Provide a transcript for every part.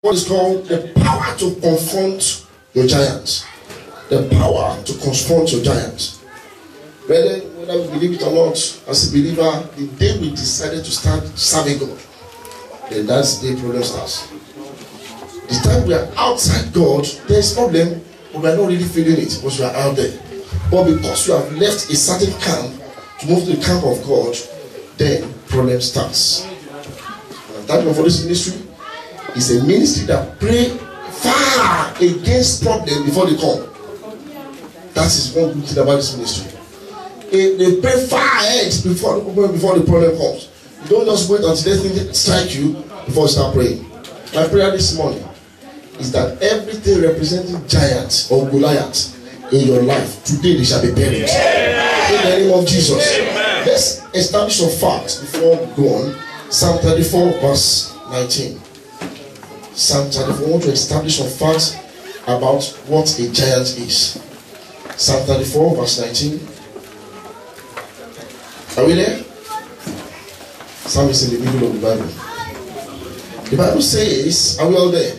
what is called the power to confront your giants. The power to confront your giants. Whether we believe it or not, as a believer, the day we decided to start serving God, then that's the day problem starts. The time we are outside God, there's problem, but we are not really feeling it because we are out there. But because you have left a certain camp to move to the camp of God, then problem starts. And that for this ministry is a ministry that pray far against problem before they come. That is one good thing about this ministry. They pray far ahead before the problem comes. You don't just wait until they strike you before you start praying. My prayer this morning is that everything representing giants or Goliath in your life, today they shall be buried. In the name of Jesus. Let's establish some facts before we go on. Psalm 34 verse 19. Psalm 34, I want to establish some facts about what a giant is. Psalm 34 verse 19. Are we there? Psalm is in the middle of the Bible. The Bible says, are we all there?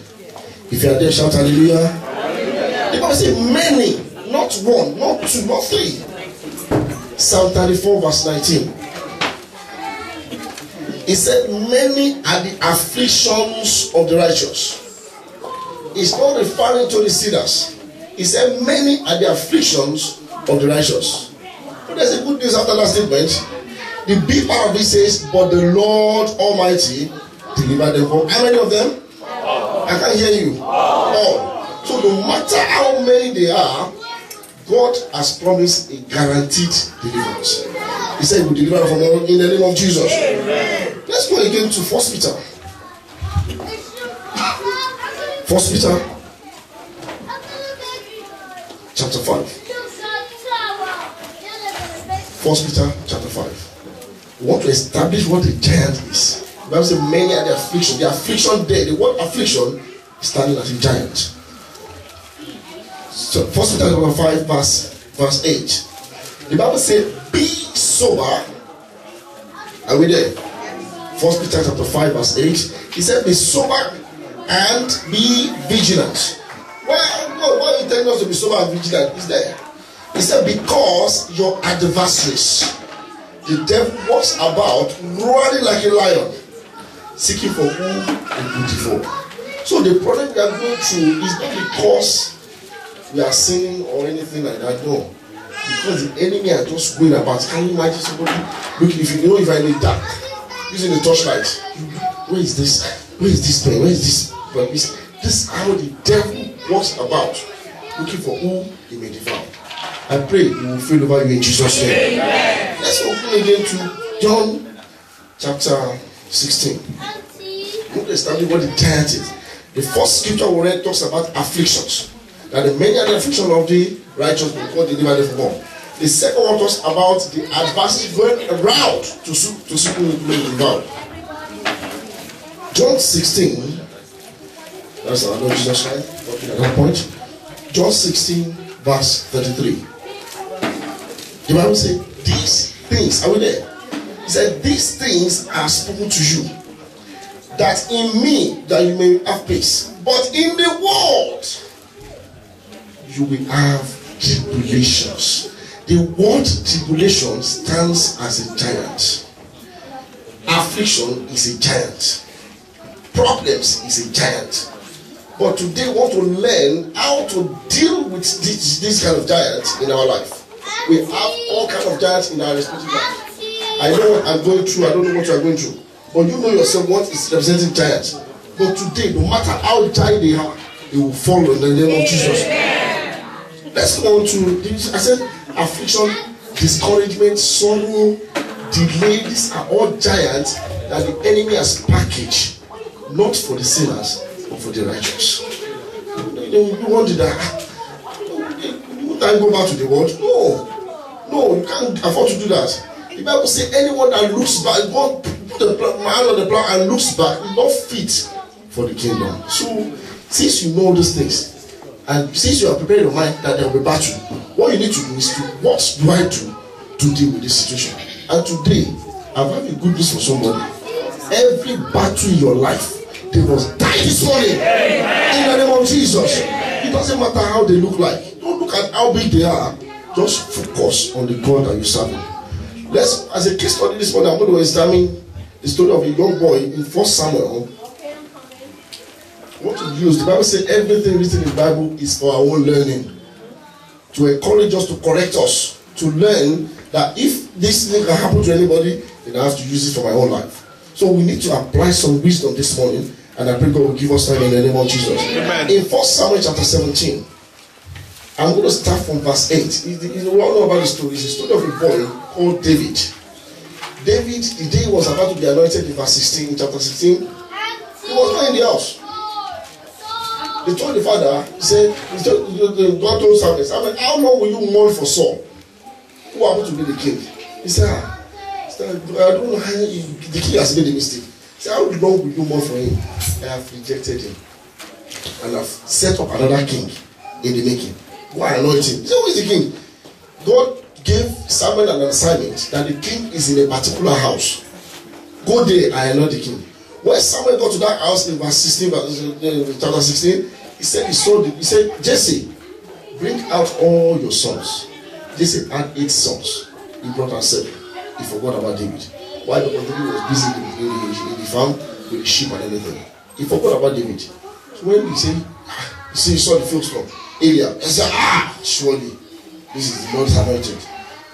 If you are there, shout hallelujah. Hallelujah. The Bible says many, not one, not two, not three. Psalm 34 verse 19. It said, many are the afflictions of the righteous. It's not referring to the sinners. It said, many are the afflictions of the righteous. But there's a good news after that statement. The big part of it says, but the Lord Almighty delivered them from. How many of them? All. I can't hear you. All. So no matter how many they are, God has promised a guaranteed deliverance. He said he will deliver from all in the name of Jesus. Amen. Let's go again to 1 Peter. 1 Peter chapter 5. 1 Peter chapter 5. We want to establish what a giant is. The Bible says many are the affliction. The affliction there, the word affliction is standing as a giant. So 1 Peter chapter 5 verse 8. The Bible says, be sober. Are we there? 1 Peter chapter 5 verse 8. He said, be sober and be vigilant. Why are you telling us to be sober and vigilant? Is there? He said, because your adversaries, the devil walks about roaring like a lion, seeking for whom he will devour. So the problem we are going through is not because we are sinning or anything like that. No. Because the enemy are just going about. Can you imagine somebody looking, if you know if I'm in the dark, using the torchlight, where is this? Where is this pen? Where is this? But this is how the devil walks about, looking for whom he may devour. I pray he will fill over you in Jesus' name. Amen. Let's open again to John chapter 16. We want to establish what the giant is. The first scripture we read talks about afflictions. That the many are the affliction of the righteous, but God delivered them from all. The second one talks about the adversary going around to see who will be devoured. John 16. That's our Lord Jesus Christ talking at that point. John 16 verse 33. The Bible said, these things, are we there? He said, these things are spoken to you, that in me that you may have peace. But in the world you will have tribulations. The word tribulation stands as a giant. Affliction is a giant. Problems is a giant. But today we want to learn how to deal with this kind of giants in our life. We have all kinds of giants in our respective lives. I know what I'm going through, I don't know what you are going through. But you know yourself what is representing giants. But today, no matter how giant they are, they will fall in the name of Jesus. Let's go on to this. I said affliction, discouragement, sorrow, delay. These are all giants that the enemy has packaged, not for the sinners, but for the righteous. You wonder that you can't go back to the world. No, you can't afford to do that. The Bible says anyone that looks back, God put the hand on the plow and looks back, is not fit for the kingdom. So, since you know these things, and since you are prepared your mind that there will be battle, what you need to do is to, what do I do to deal with this situation? And today, I have a good news for somebody. Every battle in your life, They must die this morning. In the name of Jesus. It doesn't matter how they look like. Don't look at how big they are. Just focus on the God that you serve. Let's, as a case study this morning, I'm going to examine the story of a young boy in 1 Samuel. What to use? The Bible says everything written in the Bible is for our own learning. To encourage us, to correct us, to learn that if this thing can happen to anybody, then I have to use it for my own life. So we need to apply some wisdom this morning, and I pray God will give us time in the name of Jesus. Amen. In 1 Samuel chapter 17, I'm going to start from verse 8. You all know about the story. It's the story of a boy called David. David, the day he was about to be anointed in verse 16, in chapter 16, he was not in the house. They told the father, God told Samuel, how long will you mourn for Saul, who happened to be the king? He said, I don't know how the king has made a mistake. He said, how long will you mourn for him? I have rejected him, and I've set up another king in the making. Why anoint him? He said, who is the king? God gave Samuel an assignment that the king is in a particular house. Go there, I anoint the king. When Samuel got to that house in verse 16, chapter 16, he said, Jesse, bring out all your sons. Jesse had 8 sons. He brought out 7. He forgot about David. Why? Because David was busy in the farm with the sheep and everything. He forgot about David. So when he said, he saw the field storm, Eliab, he said, surely this is the Lord's anointed.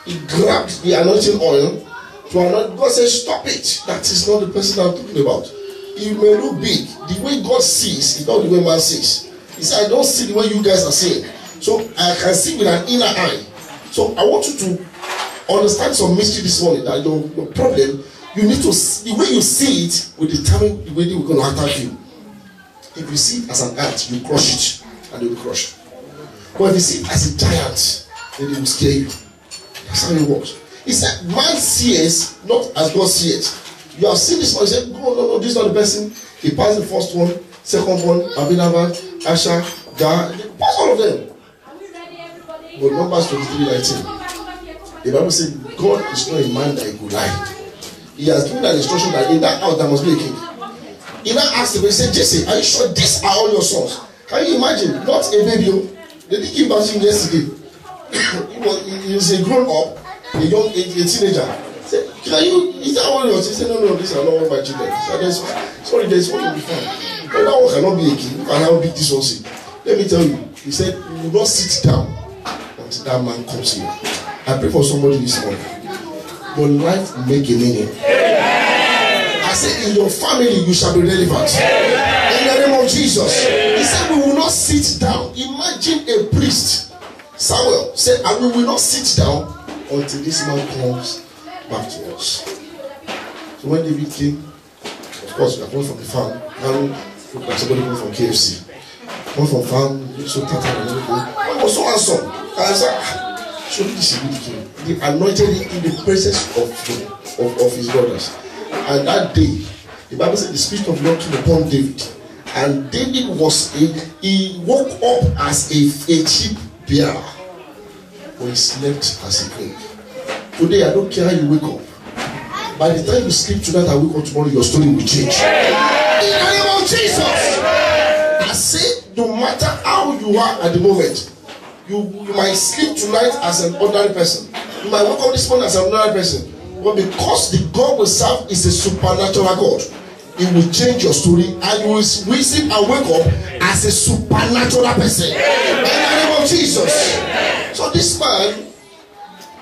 He grabbed the anointing oil to anoint. God said, stop it. That is not the person I'm talking about. It may look big. The way God sees is not the way man sees. He said, I don't see the way you guys are seeing. So I can see with an inner eye. So I want you to understand some mystery this morning. That your problem, you need to see, the way you see it will determine the way they are going to attack you. If you see it as an ant, you crush it and they will crush. But if you see it as a giant, then they will scare you. That's how it works. He said, man sees not as God sees. You have seen this one. You say, no, this is not the person. He passed the first one, second one, Abinadab, Asher, Gad. He passed all of them. But Numbers 23:19, the Bible says, God is not a man that he could lie. He has given an instruction that in that house there must be a king. He now asked him, he said, Jesse, are you sure these are all your sons? Can you imagine? Not a baby. They didn't give birth to him yesterday. he was a grown up, a teenager. Said, is that all yours? He said, no, these are not all my children. Sorry, there's one to be found. But that one cannot be a king. You can how big this one is. Let me tell you, he said, you will not sit down until that man comes here. I pray for somebody this morning. Your life will make a meaning. I said, in your family, you shall be relevant. In the name of Jesus. He said, we will not sit down. Imagine a priest. Samuel said, and we will not sit down until this man comes back to us. So when David came, of course, we are going from the farm. Now look like somebody coming from KFC. Come from farm, so tattered and everything. I was so handsome. I said, surely this is the king. They anointed him in the presence of his brothers. And that day, the Bible said the Spirit of the Lord came upon David. And David he woke up as a sheep bearer. But he slept as a king. Today, I don't care how you wake up. By the time you sleep tonight and wake up tomorrow, your story will change. In the name of Jesus. I say, no matter how you are at the moment, you might sleep tonight as an ordinary person. You might wake up this morning as an ordinary person. But because the God we serve is a supernatural God, it will change your story and you will sleep and wake up as a supernatural person. In the name of Jesus. So this man,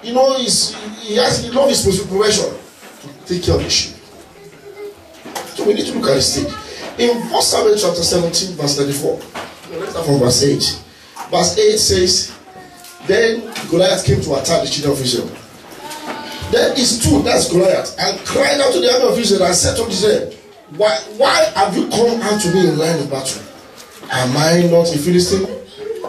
he loves his profession to take care of the sheep. So we need to look at the stage. In 1 Samuel chapter 17, verse 34. Let's start from verse 8. Verse 8 says, then Goliath came to attack the children of Israel. Then he stood, that's Goliath, and cried out to the army of Israel and said to Israel, why have you come out to me in line of battle? Am I not a Philistine?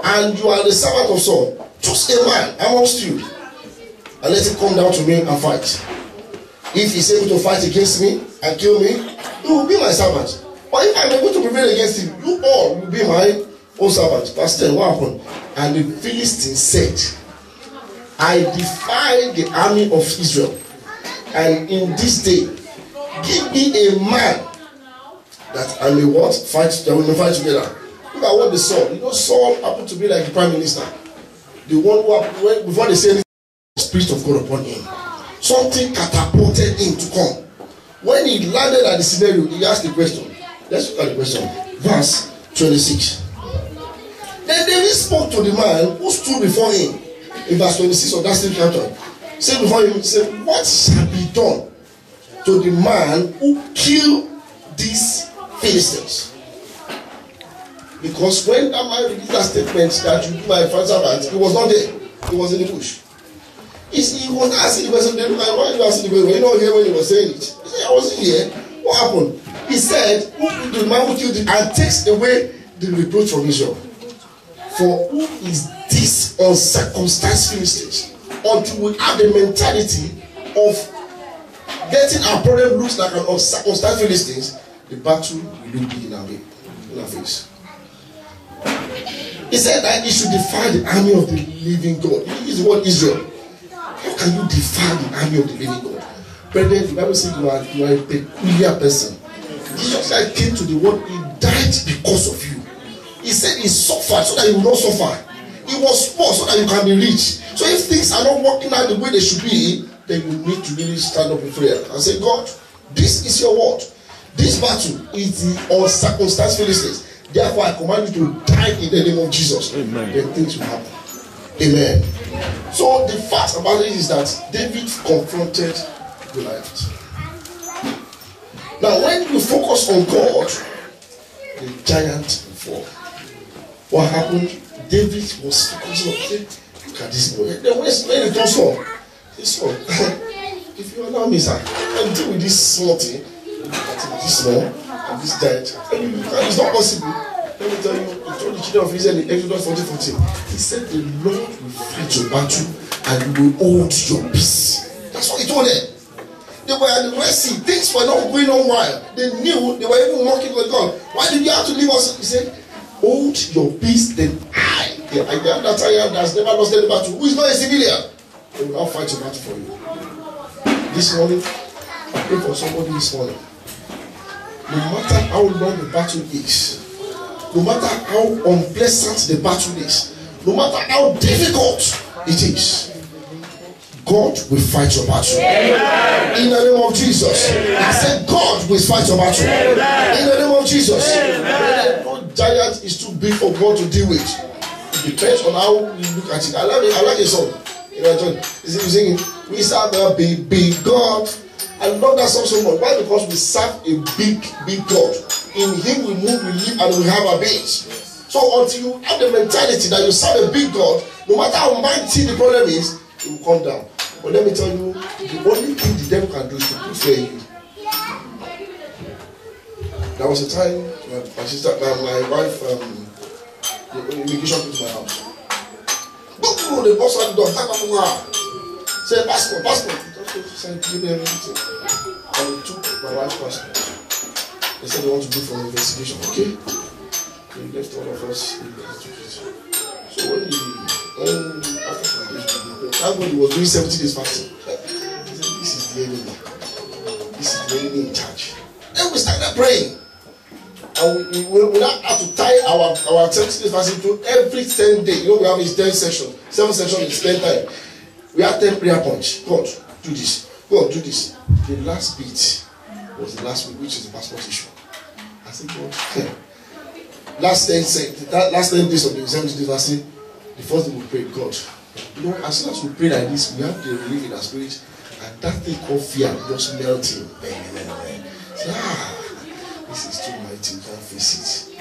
And you are the servant of Saul. Choose a man amongst you and let him come down to me and fight. If he is able to fight against me and kill me, he will be my servant. But if I am able to prevail against him, you all will be my own servant. Verse 10, what happened? And the Philistine said, I defy the army of Israel, and in this day, give me a man that I may what? Fight, that we may fight together. Look at what they saw. You know, Saul happened to be like the prime minister. The one who, before they say anything, the Spirit of God upon him. Something catapulted him to come. When he landed at the scenario, he asked the question. Let's look at the question. Verse 26. Then David spoke to the man who stood before him. In verse 26 of that same chapter. Said before him, said, what shall be done to the man who killed these Philistines? Because when that man released that statement that you do my father's servant, he was not there. He was in the bush. He was asking the question, why are you asking the question? Were you not here when he was saying it? He said, I wasn't here. What happened? He said, the man who killed him and takes away the reproach from Israel. For who is this uncircumcised Philistines? Until we have the mentality of getting our problem looks like an uncircumcised Philistines, the battle will be in our face. He said that he should defy the army of the living God. He is the word Israel. How can you defy the army of the living God? Brethren, the Bible says you are a peculiar person. Jesus Christ came to the world, he died because of you. He said he suffered so that you will not suffer. He was poor so that you can be rich. So if things are not working out the way they should be, then you need to really stand up in prayer and say, God, this is your word. This battle is the uncircumcised Philistines. Therefore, I command you to die in the name of Jesus. Amen. Then things will happen. Amen. So the fact about it is that David confronted Goliath. Now, when you focus on God, the giant will fall. What happened? David was focusing on, look at this boy. Then when he told Saul, if you allow me, sir, I'll deal with this small thing, this small, and this giant. It's not possible. Let me tell you, he told the children of Israel in Exodus 40:14. He said, the Lord will fight your battle and you will hold your peace. That's what he told them. They were at the Red Sea. Things were not going on wild. They knew, they were even mocking with God. Why did you have to leave us? He said, hold your peace, then I am that I am that has never lost any battle, who is not a civilian, they will now fight your battle for you. This morning, I pray for somebody this morning. No matter how long the battle is, no matter how unpleasant the battle is, no matter how difficult it is, God will fight your battle. Amen. In the name of Jesus. Amen. I said God will fight your battle. Amen. In the name of Jesus. No giant is too big for God to deal with. It depends on how you look at it. I like a song. You know, is he singing? We serve a big God. I love that song so much. Why? Because we serve a big God. In him we move, we live, and we have our beings. So until you have the mentality that you serve a big God, no matter how mighty the problem is, it will come down. But let me tell you, the only thing the devil can do is to put fear in you. There was a time my sister, my wife, the immigration came to my house. Boom! They bust out the door. Said passport. Just said give me everything. And they took my wife's passport. They said they want to do for an investigation. Okay. They left all of us. So when after everybody was doing 70 days fasting, he said, this is the enemy. This is the enemy in charge. Then we started praying. And we now have to tie our 70 days fasting to every 10 days. You know, we have this 10 session. 7 sessions is 10 times. We have 10 prayer points. God, do this. God, do this. The last bit was the last week, which is the passport issue. I said, God, last 10 days of the 70 days fasting, the first thing we prayed, God, you know, as soon as we pray like this, we have the relief in our spirit, and that thing called fear just melting. Say, this is too mighty, we can't face it.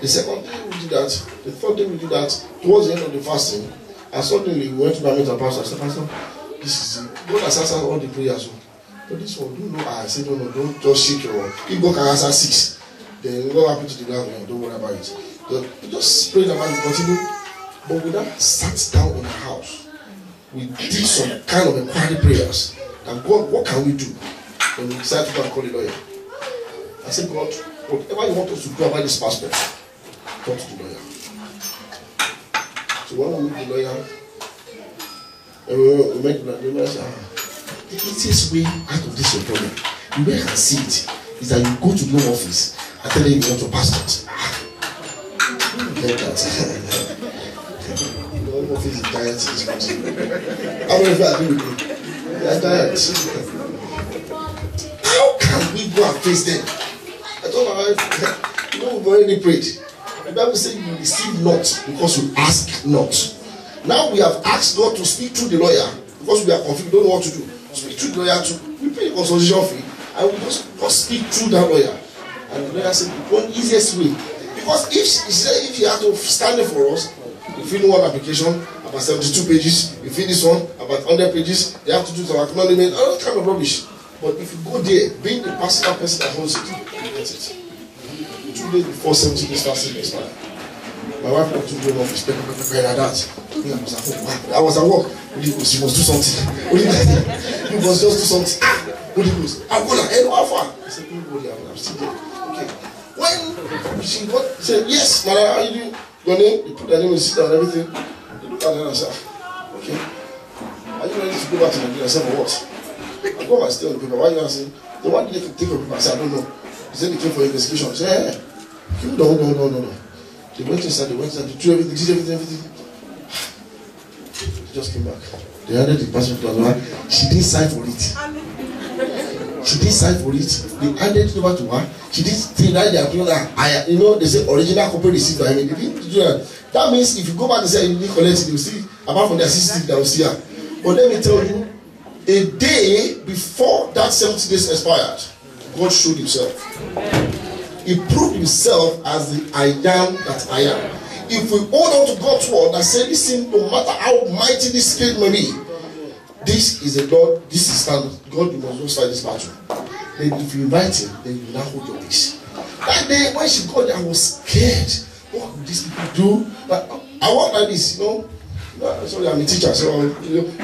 The second day we did that, the third day we did that, towards the end of the fasting, and suddenly we went to my mentor pastor. I said, Pastor, this is it. God has answered all the prayers. But this one, I said, no, don't just shake your one. If God can answer 6, then what happened to the ground? Don't worry about it. Just pray about it, continue. But we now sat down in the house. We did some kind of inquiry prayers. And God, what can we do? And we decided to go and call the lawyer. I said, God, whatever you want us to do about this passport, talk to the lawyer. So when we meet the lawyer, we met the lawyer, said, the easiest way out of this problem, the way I can see it, is that you go to no office I tell you, you want to passport. Get that. The home office is giant in this country. How many of you agree with me? They are giants. How can we go and face them? I told my wife, you know, we've already prayed. The Bible says you receive not because you ask not. Now we have asked God to speak through the lawyer because we are confused, don't know what to do. Speak through the lawyer too. We pay the consultation fee and we just speak through that lawyer. And the lawyer said, one easiest way. Because if you have to stand for us, if you know one application, about 72 pages, if you this one, about 100 pages, they have to do some acknowledgement, all that kind of rubbish. But if you go there, being the personal person that holds it, you get it. 2 days before 70 days fasting expired. My wife got to do an office, like that. I was at work. Holy Ghost, you must do something. You must just do something. Holy Ghost, I'm going to end Alpha. I said, I'm still there. Okay. When she said, yes, Mara, how you doing? Your name? You put their name in the system and everything. They look at her and say, okay. Are you ready to go back to Nigeria? I said, for what? I go and stay on the paper. Why are you asking? Then why did they take your paper? I said, I don't know. He said they came for investigation. I said, yeah. No. They went inside, they did everything. They just came back. They handed the passport to her. She didn't sign for it. They handed it over to her. She didn't say that they are doing that. You know, they say original copy receipt. They didn't do that. That means if you go back and say you didn't collect it, they will see, apart from their CCTV, they will see her. But let me tell you, a day before that 70 days expired, God showed himself. He proved himself as the I am that I am. If we hold on to God's word and say, listen, no matter how mighty this spirit may be, this is a God, this is standard. God, you must not fight this battle. Then if you invite him, then you now hold your peace. That day when she got there, I was scared. What will these people do? But I walk like this, you know. Sorry, I'm a teacher, so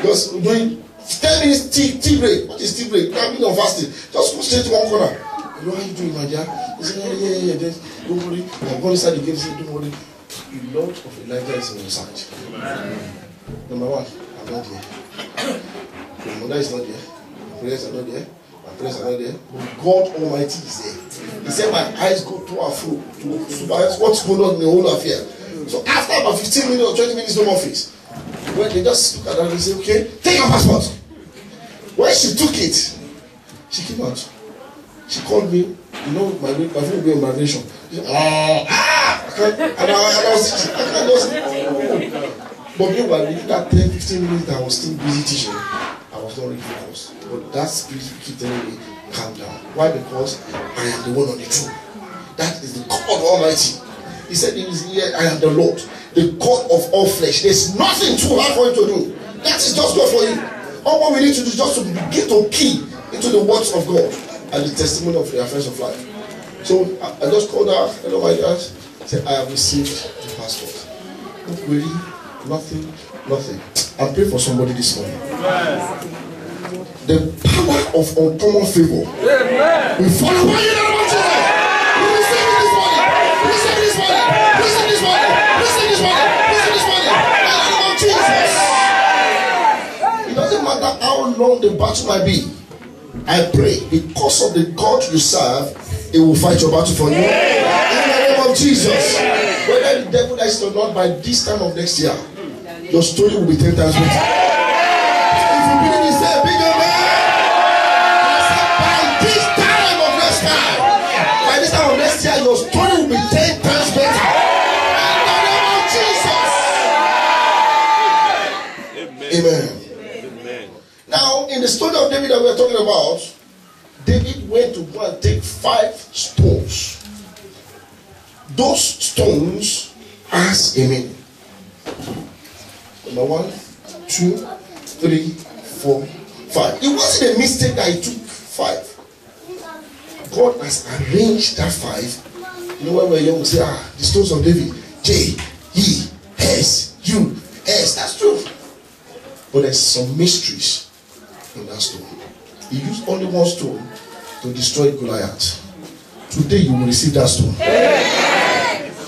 just doing 10 minutes tea break. What is tea break? I've been on fasting. Just go straight to one corner. You know how you doing, my dear? He said, yeah. Don't worry. I'm going inside the gate. He said, don't worry. The Lord of Elijah is on your side. Number one, I'm not there. My mother is not there. My parents are not there. My parents are not there. But God Almighty is there. He said, my eyes go to and fro to supervise what's going on in the whole affair. So after about 15 minutes or 20 minutes, no more face. When they just look at her and say, okay, take your passport. When she took it, she came out. She called me, you know, my phone will be on vibration. She said, I can't just. But meanwhile, within that 10-15 minutes that I was still busy teaching, I was not really focused. But that spirit keep telling me, calm down. Why? Because I am the one on the throne. That is the God Almighty. He said, I am the Lord, the God of all flesh. There's nothing too hard for him to do. That is just God for you. All what we need to do is just to begin to key into the words of God and the testimony of the affairs of life. So I just called her, hello my dad, said, I have received the passport. Not really, nothing. I'm praying for somebody this morning. The power of uncommon favor will fall upon you in the name of Jesus. Receive this morning. Receive this morning. Receive this morning. Receive this morning. Receive this morning. In the name of Jesus. It doesn't matter how long the battle might be. I pray because of the God you serve, He will fight your battle for you. In the name of Jesus. Whether the devil likes it or not, by this time of next year, your story will be 10 times better. If you believe it, say a bigger man. By this time of next time, by this time of next year, your story will be 10 times better. In the name of Jesus. Amen. Now, in the story of David that we are talking about, David went to go and take 5 stones. Those stones has a meaning. Number 1, 2, 3, 4, 5. It wasn't a mistake that he took 5. God has arranged that 5. You know when we're young, we say, the stones of David, J-E-S-U-S. That's true. But there's some mysteries in that stone. He used only one stone to destroy Goliath. Today you will receive that stone.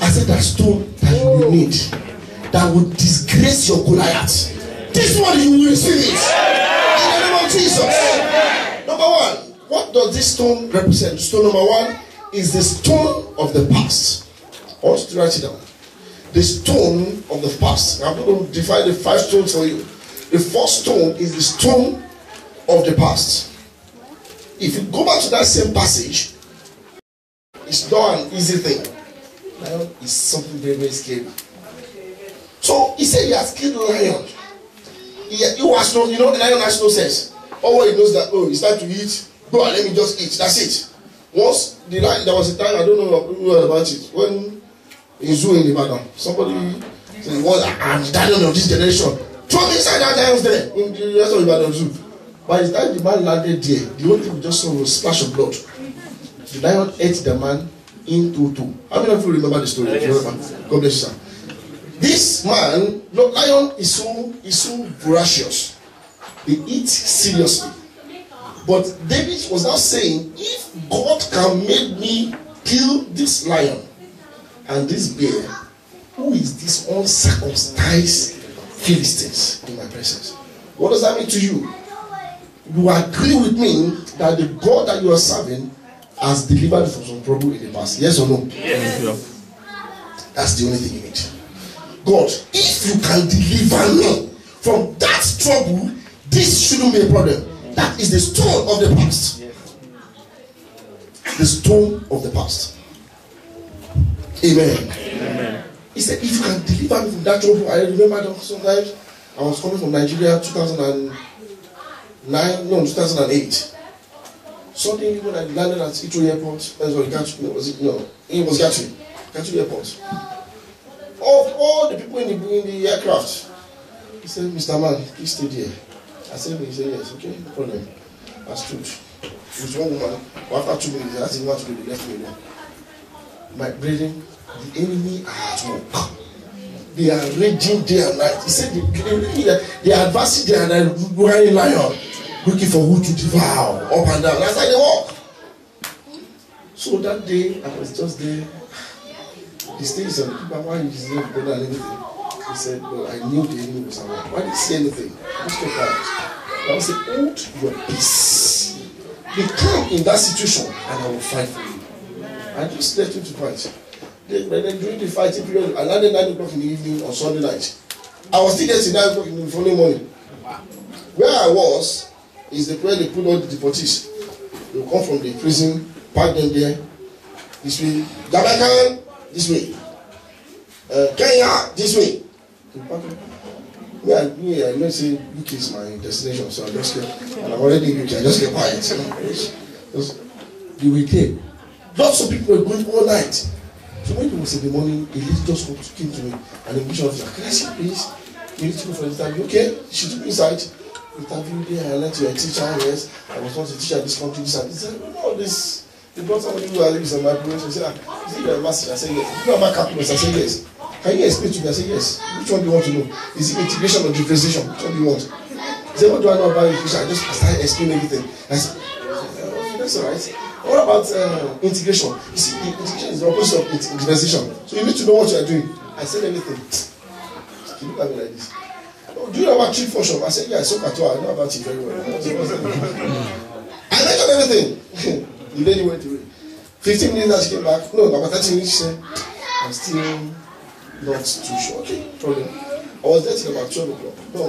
I said that stone that you will need, that will disgrace your Goliath. This one you will receive it. In the name of Jesus. Number 1, what does this stone represent? Stone number 1 is the stone of the past. I want you to write it down. The stone of the past. I'm going to define the 5 stones for you. The first stone is the stone of the past. If you go back to that same passage, it's not an easy thing. Lion is something very, very scary. So he said he has killed the lion. He has no, the lion has no sense. All he knows that, it's time to eat. Go and let me just eat. That's it. Once the lion, there was a time, I don't know about it, when in zoo in Ibadan, somebody said, I'm the lion of this generation. Throw me inside that lion's there in the rest of Ibadan zoo. By the time the man landed there, the only thing we just saw was a splash of blood. The lion ate the man into two. How many of you remember the story? Yes. God bless you, sir. This man, lion is so voracious. They eat seriously. But David was now saying, if God can make me kill this lion and this bear, who is this uncircumcised Philistines in my presence? What does that mean to you? You agree with me that the God that you are serving has delivered you from some trouble in the past? Yes or no? Yes. That's the only thing you need. God, if you can deliver me from that trouble, this shouldn't be a problem. That is the stone of the past. The stone of the past. Amen. Amen. He said, if you can deliver me from that trouble. I remember sometimes I was coming from Nigeria 2008. Suddenly when I landed at Heathrow Airport, it was Gatwick Airport. Of all the people in the aircraft, he said, Mr. Man, please stay there. I said, he said, yes, okay, no problem. I stood with one woman. After 2 minutes, I asked him what to do, they left me alone. My brethren, the enemy are at work. They are raging day and night. He said, they are advancing there and they're running lion, looking for who to devour, up and down. That's how they walk. So that day, I was just there. He stays on people, why you just never and anything. He said, well, I knew the enemy was around. Why did he say anything? Just kept quiet. I will say, hold your peace. Be calm in that situation and I will fight for you. I just left him to fight. Then during the fighting period, I landed 9 o'clock in the evening on Sunday night. I was still there till 9 o'clock in the following morning. Where I was is where they put all the deportees. They will come from the prison, park them there. This way, Jamaican, this way. Kenya, this way. I know say UK is my destination, so I just kept, and I'm already in UK, I just kept quiet. The weekend, lots of people were going all night. So when it was in the morning, a lady just came to me, and the mission officer, can I see please? You need to go for the interview. Okay, she took me inside. Interview there, I learned you're a teacher, yes. I was once a teacher in this country, this and this. No, this. They brought somebody who is on my probation. They said, is it your master? I said, yes. You know my calculus? I said, yes. Can you explain to me? I said, yes. Which one do you want to know? Is it integration or differentiation? Which one do you want? He said, what do I know about integration? I just started explaining everything. I said, that's all right. What about integration? You see, integration is the opposite of differentiation. So you need to know what you are doing. I said everything. You look at me like this. Oh, do you know about chief function? I said, yeah, I saw Katoa. I know about it very well. I mentioned everything. The lady went away. 15 minutes that she came back. No, about 30 minutes she said, I'm still not too sure. Okay, problem. I was there till about 12 o'clock. No.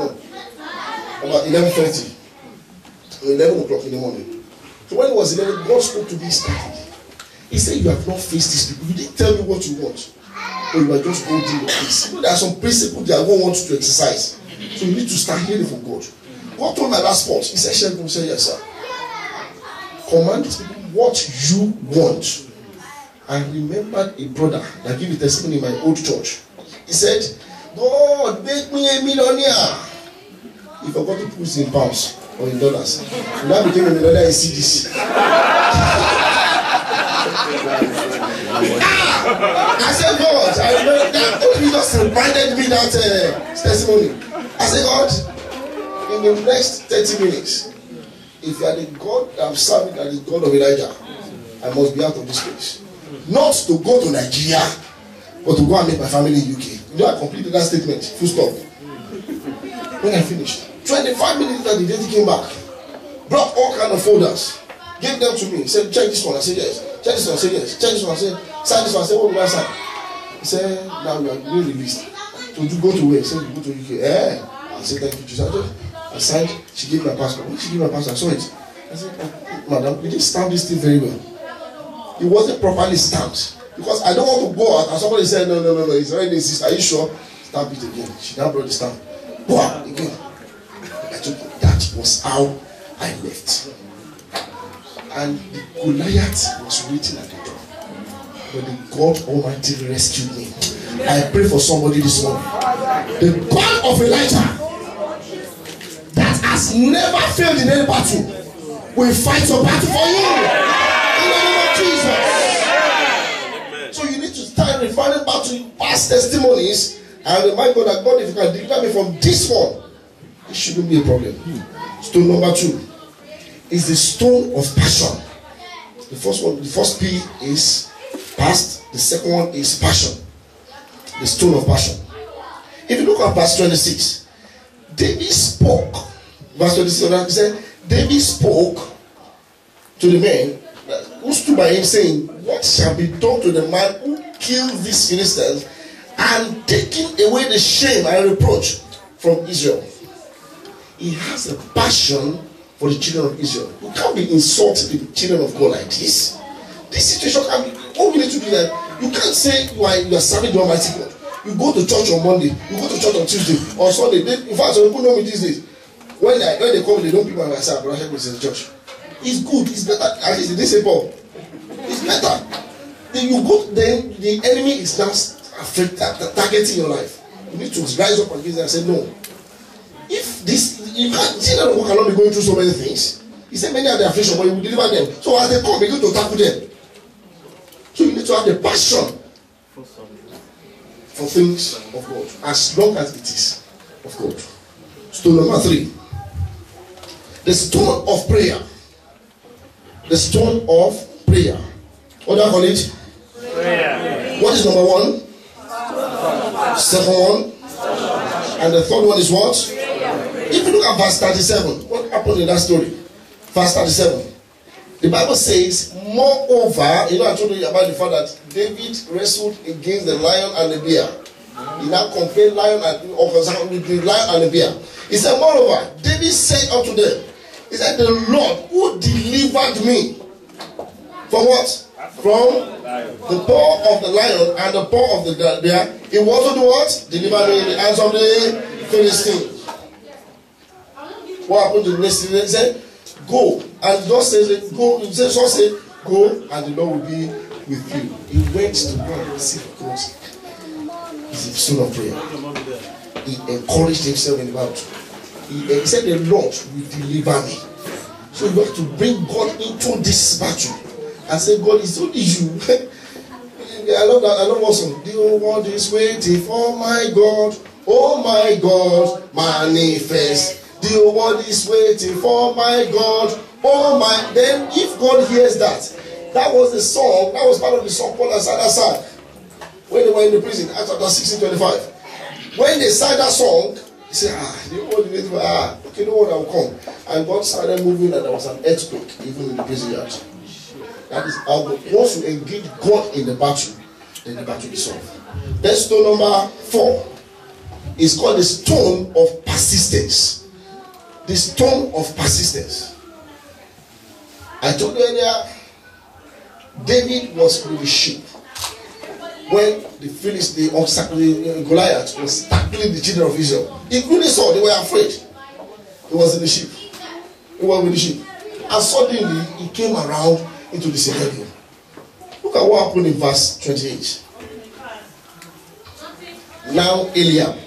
About 11:30. 11 o'clock in the morning. So when it was 11, God spoke to this guy. He said, you have not faced these people. You didn't tell me what you want. But you are just holding your peace. You know, there are some principles that God wants you to exercise. So you need to start hearing from God. God told my last spot. He said, Sheldon, said, yes, sir. Command these people what you want. I remembered a brother that gave a testimony in my old church. He said, God, make me a millionaire. He forgot to put it in pounds or in dollars. He now became a millionaire in CDC. I said, God, I remember that only just reminded me that testimony. I said, God, in the next 30 minutes, if you are the God that I'm serving, that is God of Elijah, I must be out of this place. Not to go to Nigeria, but to go and make my family in UK. You know, I completed that statement, full stop. When I finished, 25 minutes later, the lady came back, brought all kind of folders, gave them to me. He said, check this one. I said, yes. Check this one, say yes. Check this one, say sign this one, say what will I sign? He said, now you are being released. So you go to where? He said, you go to UK. I said, thank you, Jesus. I signed, she gave me a passport. When she gave me a passport, I saw it. I said, oh, madam, you didn't stamp this thing very well. It wasn't properly stamped. Because I don't want to go out and somebody said, no, it's already insist. Are you sure? Stamp it again. She now brought the stamp. Wow, again. I took it. That was how I left. And the Goliath was waiting at the door. But the God Almighty rescued me. I pray for somebody this morning. The God of Elijah that has never failed in any battle will fight your battle for you. In the name of Jesus. So you need to start referring back to past testimonies and remind God that God, if you can deliver me from this one, it shouldn't be a problem. Stone number 2 is the stone of passion. The first P is past, the second one is passion. The stone of passion. If you look at verse 26, David spoke. Verse 26, he said, David spoke to the men who stood by him, saying, what shall be done to the man who killed these Philistines and taken away the shame and reproach from Israel? He has a passion for the children of Israel. You can't be insulting the children of God like this. This situation can be, all we need to do that. You can't say you are serving the Almighty God. You go to church on Monday, you go to church on Tuesday, or Sunday. In fact, some people know me these days. When they come, they don't pick my side, but I have to say the church. It's good, it's better. At least they say, Paul, it's better. Then you go, then the enemy is now afraid, targeting your life. You need to rise up against it and say, no. If this, you can't see that God cannot be going through so many things. He said many are the affliction, but he will deliver them. So as they come, begin to tackle them. So you need to have the passion for things of God, as long as it is of God. Stone number 3. The stone of prayer. The stone of prayer. What do I call it? Prayer. What is number 1? Second one. And the third one is what? If you look at verse 37, what happened in that story? Verse 37. The Bible says, moreover, I told you about the fact that David wrestled against the lion and the bear. He now compared with the lion and the bear. He said, moreover, David said unto them, he said, the Lord who delivered me from what? From the paw of the lion and the paw of the bear. He wanted to what? Deliver me in the hands of the Philistines. What happened to the next thing? He said, go. And God says, go. He said, go, and the Lord will be with you. He went to go and receive God. He's a son of prayer. He encouraged himself in the battle. He said, the Lord will deliver me. So you have to bring God into this battle and say, God, it's only you. I love that. I love also. The world is waiting for my God. Oh my God, manifest. The world is waiting for my God. Oh my. Then if God hears that, that was the song, that was part of the song Paul and Silas sang when they were in the prison, Acts chapter 16:25. When they sang that song, he said, the world is waiting for, okay, no one will come. And God started moving and there was an earthquake even in the prison yard. That is how God, once you engage God in the battle, then the battle is solved. Then stone number 4 is called the stone of persistence. The stone of persistence. I told you earlier, David was with the sheep when the Goliath was tackling the children of Israel. Including Saul, they were afraid. He was in the sheep. He was with the sheep. And suddenly he came around into the scenario. Look at what happened in verse 28. Now Eliab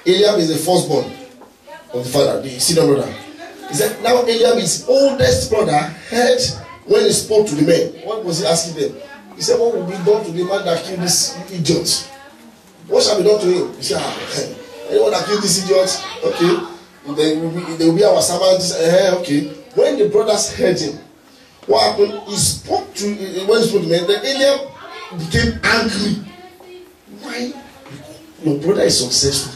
is the firstborn of the father, the senior brother. He said, now Eliab, his oldest brother, heard when he spoke to the men. What was he asking them? He said, what will be done to the man that killed this idiot? What shall be done to him? He said, anyone that killed this idiot, okay, they will be our servants. Okay. When the brothers heard him, what happened? When he spoke to the men, then Eliab became angry. Why? Your brother is successful.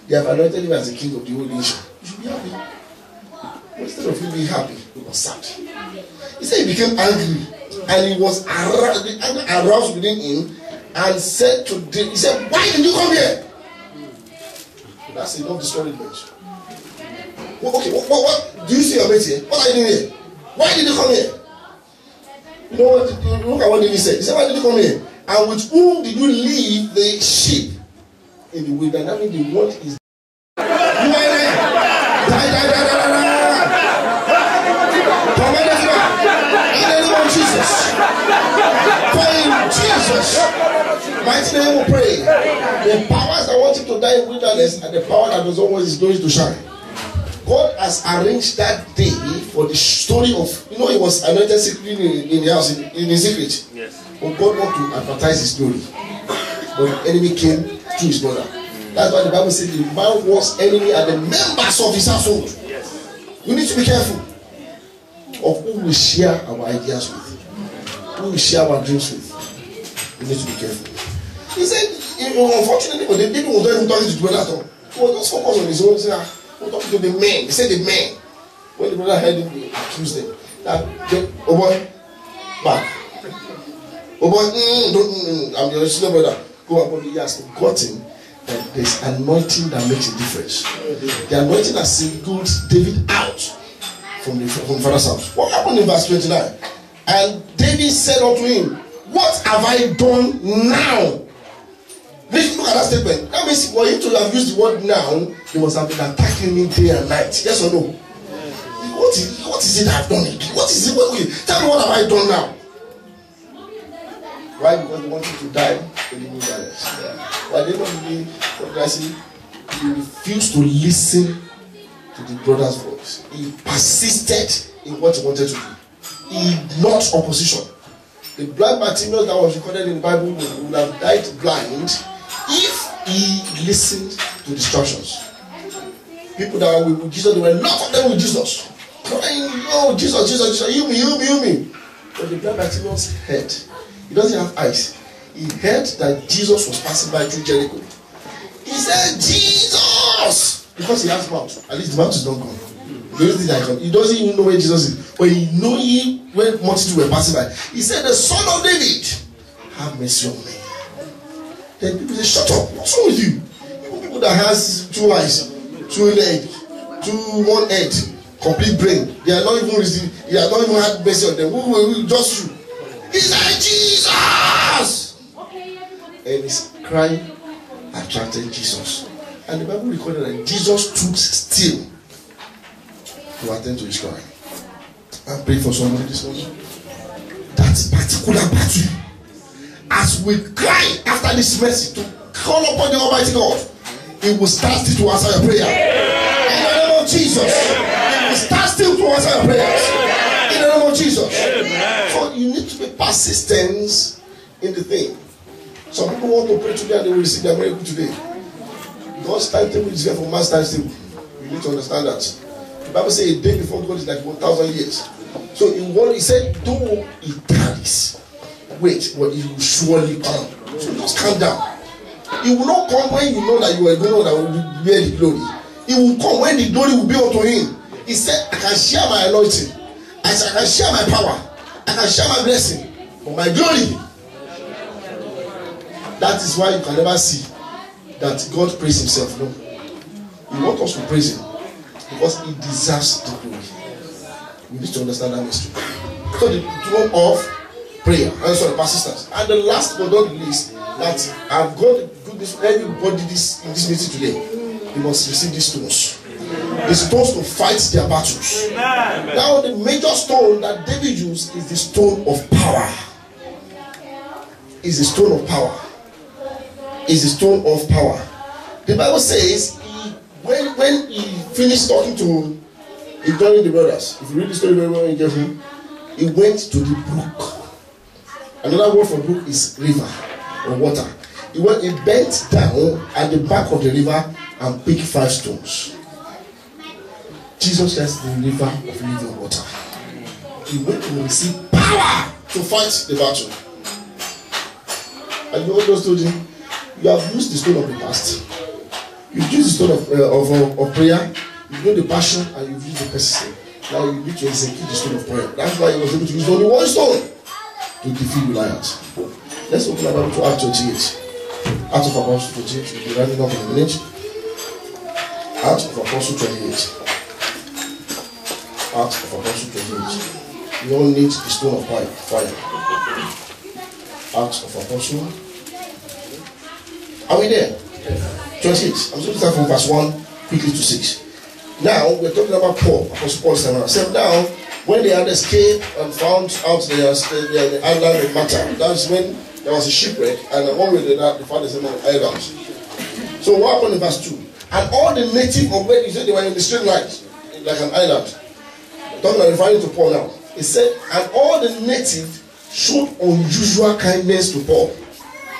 They have anointed him as the king of the whole nation. You should be happy. Instead of you being happy, he was sad. He said he became angry, and he was aroused, the anger aroused within him, and said to David, he said, why did you come here? That's enough discouragement. Well, okay, what do you see your mate here? What are you doing here? Why did you come here? You know what? Look at what David said. He said, why did you come here? And with whom did you leave the sheep in the wilderness? That means the word is you are there. Command us back. In the name of Jesus. For in Jesus' mighty name we pray. The powers that want you to die in wilderness are the power that does not want his glory to shine. God has arranged that day for the story of, you know, he was anointed secretly in the house, in his secret. Yes. But God wanted to advertise his glory. But the enemy came to his brother. That's why the Bible says the man was enemy and the members of his household. Yes. We need to be careful of who we share our ideas with, who we share our dreams with. We need to be careful. He said, unfortunately, but the people was not even talking to the brother at all. He was just focused on his own. He said, talking to the men. He said the men. When the brother heard him, he accused them. That oh boy, back. Oh boy, I'm your senior brother. Go up on the years. Forgotten that there's anointing that makes a difference. The anointing that singled David out from Father's house. What happened in verse 29? And David said unto him, what have I done now? Look at that statement. That means for him to have used the word now, he must have been attacking me day and night. Yes or no? What is it I've done? What is it? Tell me what have I done now? Why? Because they want you to die in the wilderness. Why they don't really, what I say, he refused to listen to the brother's voice. He persisted in what he wanted to do. He ignored opposition. The blind Bartimaeus that was recorded in the Bible would have died blind if he listened to instructions. People that were with Jesus, there were a lot of them with Jesus. Crying, oh, Jesus, heal me. But the blind Bartimaeus heard. He doesn't have eyes. He heard that Jesus was passing by through Jericho. He said, Jesus! Because he has mouth. At least the mouth is not gone. He doesn't even know where Jesus is. But he knew when multitudes were passing by. He said, the Son of David, have mercy on me. Then people say, shut up. What's wrong with you? People that has 2 eyes, 2 legs, 1 head, complete brain. They are not even receiving. They are not even had mercy on them. Who will just you? He said, Jesus! And his cry attracted Jesus. And the Bible recorded that Jesus stood still to attend to his cry. I'm praying for somebody this morning. That particular battle, as we cry after this mercy to call upon the Almighty God, it will start still to answer your prayer. In the name of Jesus, it will start still to answer your prayers. In the name of Jesus. So you need to be persistent in the thing. Some people want to pray today and they will receive their miracle today. God's timetable is here for man's timetable. You need to understand that. The Bible says a day before God is like 1,000 years. So he said, though he tarries, wait, but he will surely come. So just calm down. He will not come when you know that you are the one that will bear the glory. He will come when the glory will be unto him. He said, I can share my anointing. I can share my power. I can share my blessing. But my glory. That is why you can never see that God praise himself. No. He wants us to praise him because he deserves the glory. We need to understand that mystery. So the throne of prayer, and so the persistence. And the last but not least, that I've got to do this for everybody in this meeting today. You must receive these stones. The stones to fight their battles. Amen. Now the major stone that David used is the stone of power. Is the stone of power. Is the stone of power. The Bible says when he finished talking to ignoring the brothers, if you read the story very well, he went to the brook. Another word for brook is river or water. He bent down at the back of the river and picked 5 stones. Jesus Christ is the river of living water. He went to receive power to fight the battle. And you always told him, you have used the stone of the past. You've used the stone of prayer. You've used the passion and you've used the persistence. Now you need to execute the stone of prayer. That's why he was able to use only one stone to defeat Goliath. Let's open our Bible to Acts 28. Acts of Apostles 28. We'll be running up in a minute. Acts of Apostles 28. Acts of Apostles 28. We all need the stone of fire. Acts of Apostles. Are we there? 28. I'm going to start from verse 1 quickly to 6. Now we're talking about Paul. Apostle Paul said, now when they had escaped and found out the island of Malta, that's when there was a shipwreck, and one way they found themselves on islands. So what happened in verse 2? And all the native of where he said they were in the straight lines, like an island. Talking and referring to Paul now. He said, and all the natives showed unusual kindness to Paul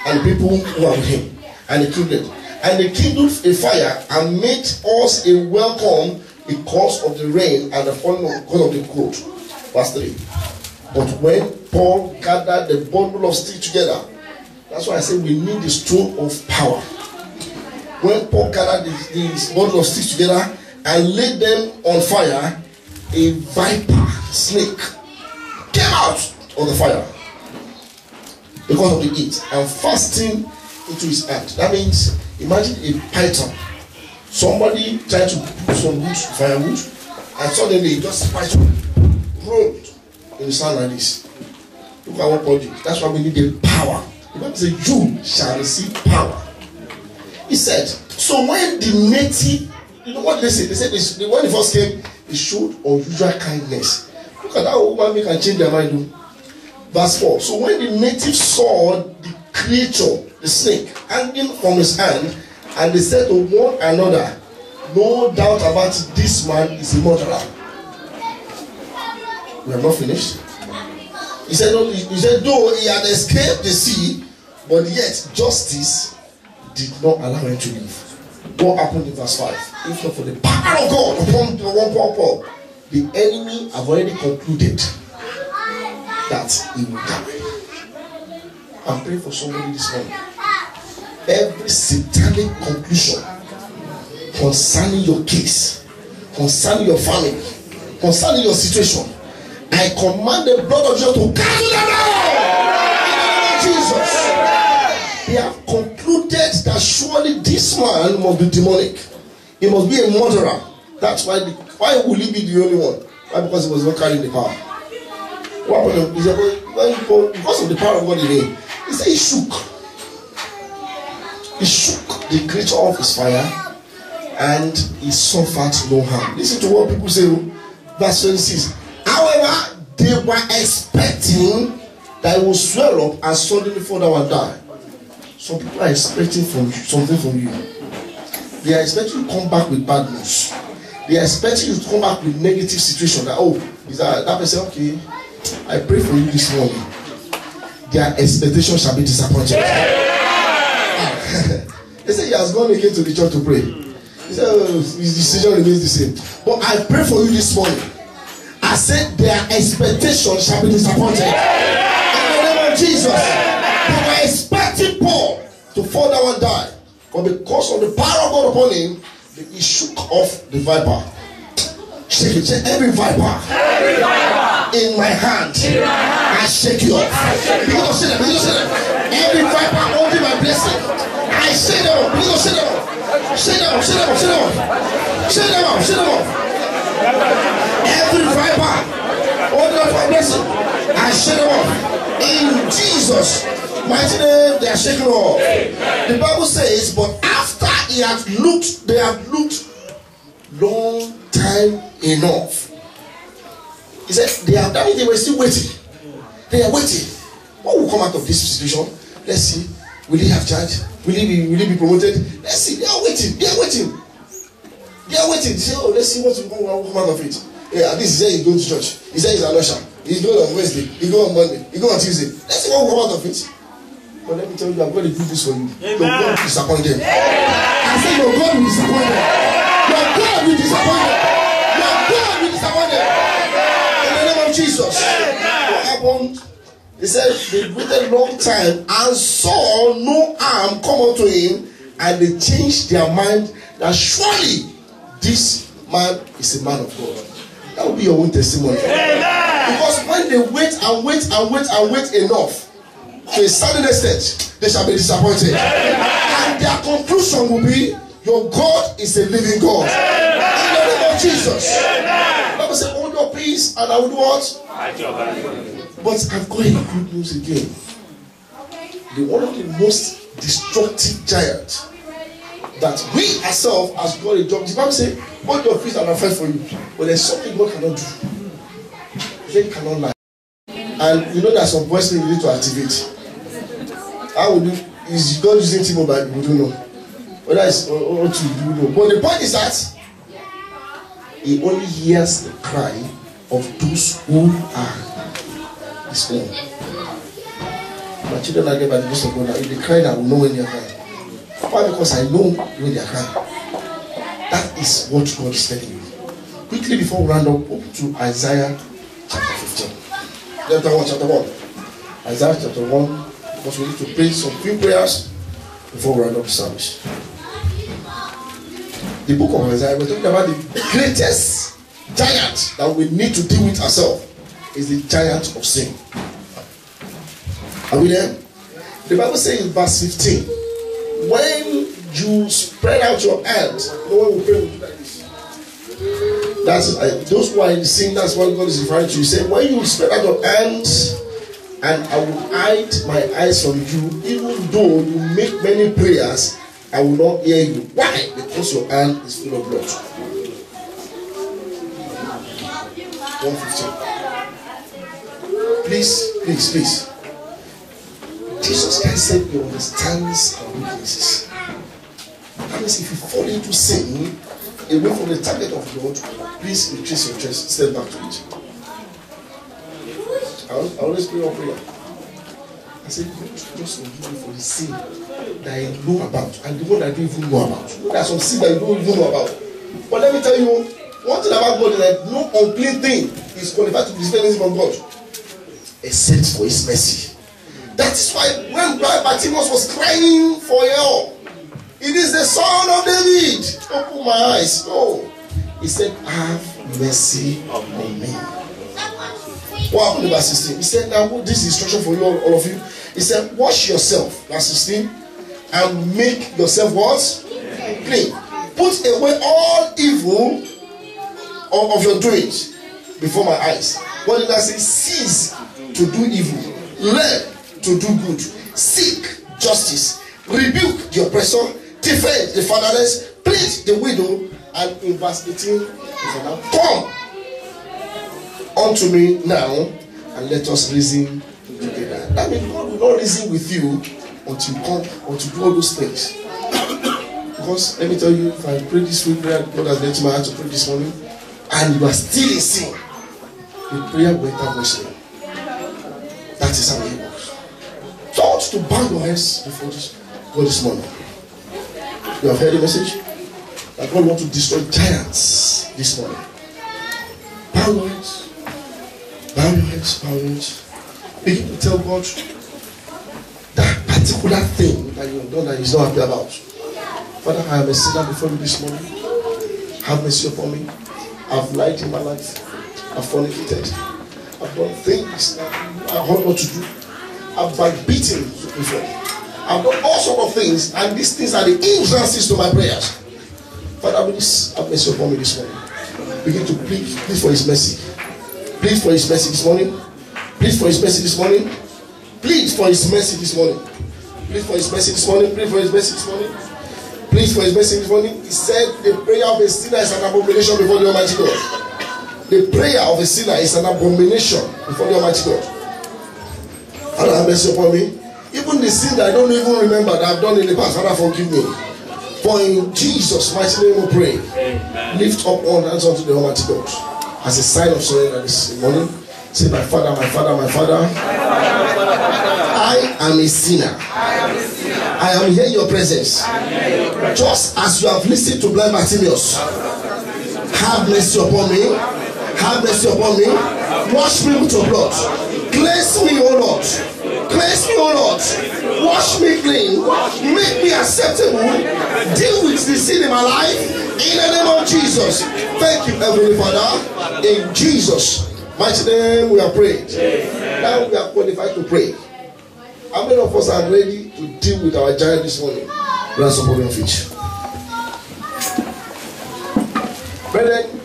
and people who were with him, and he killed them. And they kindled a fire and made us a welcome because of the rain and the falling because of the cold. Verse 3. But when Paul gathered the bundle of sticks together, that's why I say we need the stone of power. When Paul gathered this bundle of sticks together and laid them on fire, a viper, snake, came out of the fire because of the heat and fastened into his hand. That means, imagine a python. Somebody tried to put some wood, firewood, and suddenly just python rolled in the sand like this. Look at what Paul did. That's why we need the power. The Bible says, you shall receive power. He said, so when the native, you know what they say? They said when they first came, they showed unusual kindness. Look at how woman can change their mind. Verse 4. So when the natives saw the creature, the snake, hanging from his hand, and they said to one another, no doubt about it, this man is a murderer. We are not finished. He said, though he had escaped the sea, but yet justice did not allow him to live. What happened in verse 5? If not for the power of God upon the one Paul, the enemy have already concluded that he will die. I'm praying for somebody this morning. Every satanic conclusion concerning your case, concerning your family, concerning your situation, I command the blood of Jesus to cancel them out. In the name of Jesus. They have concluded that surely this man must be demonic. He must be a murderer. That's why. Why will he be the only one? Why? Because he was not carrying the power. What happened? He said, because of the power of God in him, he said he shook. He shook the creature of his fire, and he suffered no harm. Listen to what people say. Verse 26. However, they were expecting that he will swell up and suddenly fall down and die. Some people are expecting something from you. They are expecting you to come back with bad news. They are expecting you to come back with negative situation. That is that person okay? I pray for you this morning. Their expectation shall be disappointed. They say he has gone again to the church to pray. He said his decision remains the same. But I pray for you this morning. I said their expectation shall be disappointed. In the name of Jesus. They were expecting Paul to fall down and die. But because of the power of God upon him, he shook off the viper. Shake it. Say, every viper in my hand, I shake you off. Begin to say them. Every viper holding my blessing, I shake them off. Begin to say them off. Shake them off. Every viper holding my blessing, I shake them off. In Jesus' mighty name, they are shaken off. The Bible says, but after they have looked long time enough. He said, they have done it, they were still waiting. They are waiting. What will come out of this situation? Let's see. Will he have charge? Will he be promoted? Let's see. They are waiting. They say, oh, let's see what will come out of it. Yeah, this is he he's going to church. He said he's an usher. He's going on Wednesday. He go on Monday. He go on Tuesday. Let's see what will come out of it. But let me tell you, I'm going to do this for you. Your God will disappoint them. I said your God will disappoint them. Your God will disappoint them. Your God will disappoint them. In the name of Jesus. What happened? He said they waited a long time and saw no harm come unto him, and they changed their mind that surely this man is a man of God. That will be your own testimony. Amen. Because when they wait enough to a certain extent, they shall be disappointed. Amen. And their conclusion will be, your God is a living God. Amen. In the name of Jesus. Amen. Bible says, hold your peace and I will do what? But I've got a good news again. One of the most destructive giants that we ourselves as God a job. The Bible says, hold your peace and I will fight for you. But there's something God cannot do. They cannot lie. And you know there's some voices you need to activate. How would you? Is God using T-Mobile? We don't know. Whether it's or to do know. But the point is that He only hears the cry of those who are His own. My children are there by the grace of God. If they cry, I will know when they are crying. Why? Because I know when they are crying. That is what God is telling you. Quickly before we round up to Isaiah chapter 15. Chapter 1. Isaiah chapter 1. Because we need to pray some few prayers before we round up the service. The book of Isaiah, we're talking about the greatest giant that we need to deal with ourselves is the giant of sin. Are we there? The Bible says in verse 15, when you spread out your hands, no one will pray with you like this. That's those who are in sin, that's what God is referring to. He said, when you spread out your hands, and I will hide my eyes from you, even though you make many prayers, I will not hear you. Why? Because your hand is full of blood. 115. Please. Jesus Christ said He understands our weaknesses. That means if you fall into sin, away from the target of God, please retrace your chest, step back to it. I always pray one prayer. I said, God, just forgive me for the sin that I know about and the one I don't even know about. There are some sin that you don't even know about. But let me tell you, one thing about God is that no unclean thing is qualified to receive anything from God except for His mercy. That is why when Bartimaeus was crying for help, it is the Son of David. Open my eyes. Oh, He said, have mercy on me. What happened in verse 16? He said, now this is instruction for you, all of you. He said, wash yourself, verse 16, and make yourself what? Clean. Put away all evil of your doings before my eyes. What did I say? Cease to do evil. Learn to do good. Seek justice. Rebuke the oppressor. Defend the fatherless. Plead the widow. And in verse 18, he said, now come unto me now, and let us reason together. That means God will not reason with you until you come or to do all those things. Because let me tell you, if I pray this week, God has led to my heart to pray this morning, and you are still in sin, the prayer will enter voice. That is how it works. So I want you to bow your heads before God this morning. You have heard the message that God wants to destroy giants this morning. Bow your heads. Bow your heads, bow your heads. Begin to tell God that particular thing that you have done that He's not happy about. Father, I am a sinner before you this morning. Have mercy upon me. I've lied in my life. I've fornicated. I've done things that I ought not to do. I've backbeaten before. I've done all sorts of things, and these things are the hindrances to my prayers. Father, please have mercy upon me this morning. Begin to plead for His mercy. Plead for His mercy this morning. Plead for His mercy this morning. Plead for His mercy this morning. Plead for His mercy this morning. Plead for His mercy this morning. Plead for His mercy this morning. He said the prayer of a sinner is an abomination before the Almighty God. The prayer of a sinner is an abomination before the Almighty God. Father, have mercy upon me. Even the sin that I don't even remember that I've done in the past, Father, forgive me. For in Jesus' mighty name we pray. Amen. Lift up one hands unto the Almighty God as a sign of surrender this morning. Say, my Father, my Father, my Father, I am a sinner. I am here in your presence. Just as you have listened to blind Bartimaeus, have mercy upon me. Have mercy upon me. Wash me with your blood. Cleanse me, O Lord. Cleanse me, O Lord. Wash me clean. Make me acceptable. Deal with be seen in my life. In the name of Jesus. Thank you, Heavenly Father. In Jesus' mighty name we are praying. Now we are qualified to pray. How many of us are ready to deal with our giant this morning? Rise up on your feet. Brethren,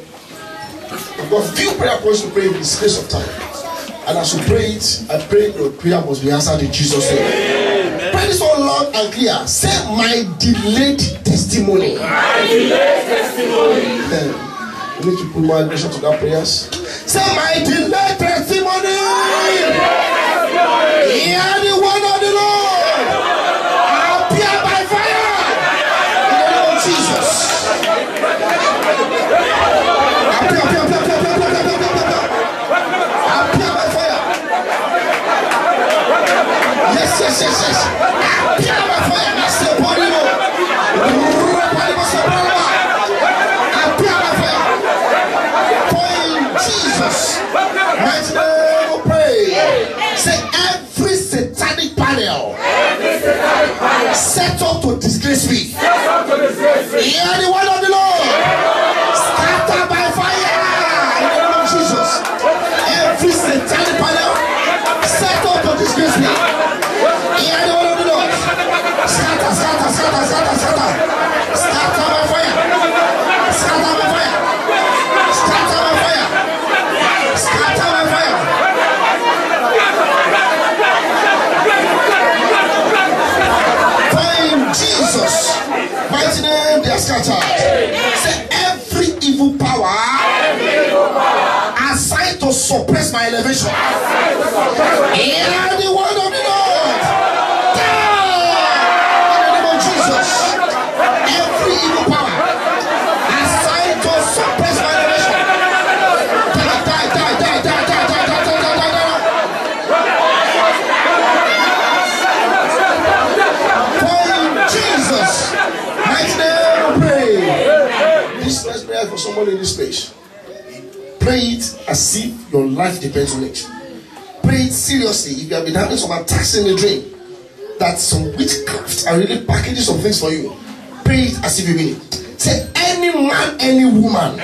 I've got a few prayer points to pray in this space of time. And as you pray it, I pray your prayer must be answered in Jesus' name. Amen. Pray this one loud and clear. Say, my delayed testimony. My delayed testimony. You need to put more aggression to that prayers. Say, my delayed testimony. Hear the word of the Lord. Appear by fire. In the name of Jesus. Appear by fire. Yes. Appear by fire. Appear by fire. For in Jesus' mighty name we pray. Say, every satanic panel set up to disgrace me. Hear the word of the Lord. Scatter by fire. In the name of Jesus. Every satanic panel set up to disgrace me. Hear the word of the Lord. Scatter. Scatter by fire. Scatter by fire. Scatter by fire. Scatter by fire. For in Jesus' mighty name they are scattered. Say, every evil power assigned to suppress my elevation. Hear the word of the Lord. In the name of Jesus. Every evil power assigned to suppress my elevation. For in Jesus' mighty name we pray. This next prayer for someone in this place. Pray it as if your life depends on it. Pray it seriously. If you have been having some attacks in the dream, that some witchcraft are really packaging some things for you, pray it as if you mean it. Say, any man, any woman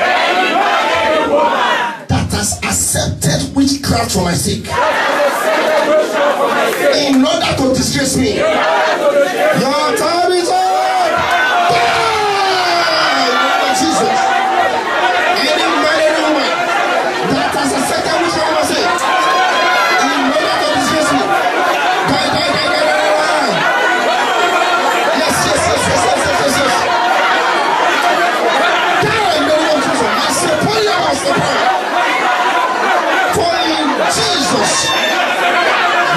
that has accepted witchcraft for my sake, in order to disgrace me, your time is up. Jesus. Any man, any woman that has accepted witchcraft for my sake, in order to disgrace me, for in Jesus'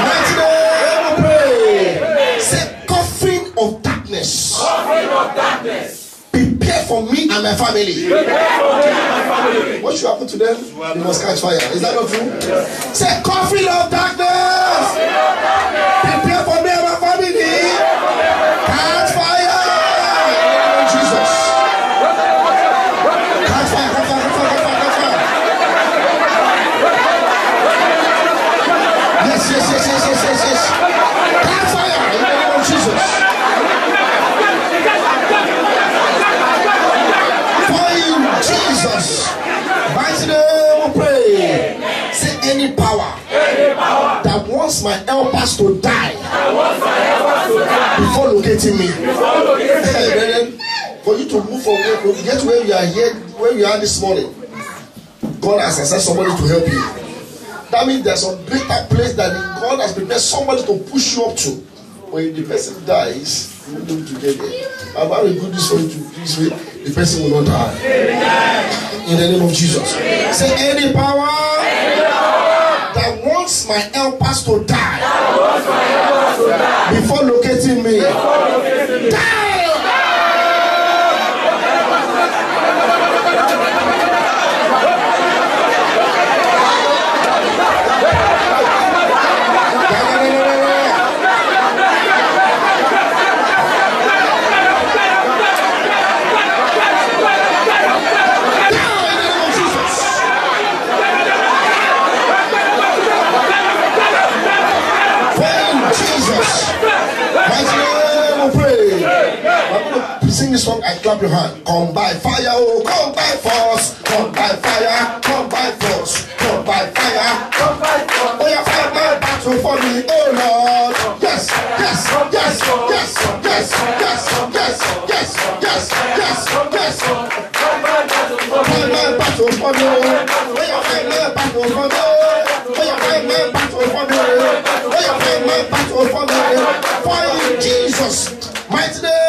mighty name we pray. Say, coffin of darkness. Prepare for me and my family. What should happen to them? They must catch fire. Is that not true? Yes. Say, coffin of darkness. Prepare for me and my family. Catch fire. Jesus. Catch fire. Yes. Catch fire in the name of Jesus. For in Jesus' mighty name we pray. Say, any power that wants my helpers to die before locating me. Hey, for you to move from where, get where you are here, where you are this morning, God has assigned somebody to help you. That means there's a greater place that God has prepared somebody to push you up to. When the person dies, you will be able to get there. I'm going to do this for you to this way, the person will not die. In the name of Jesus. Say, any power that wants my helpers to die before locating me. Die! sing this song, I clap your hand. Come by fire, oh, come by force. Come by fire, come by force. Come by fire, come by force. Oh, you fight my battle for me, oh Lord. Yes, yes, yes, yes, yes, yes, yes, yes, yes, yes, yes. Fight my battle for me. Oh, you fight my battle for me. Oh, you fight my battle for me. Oh, you fight my battle for me. For in Jesus' mighty name.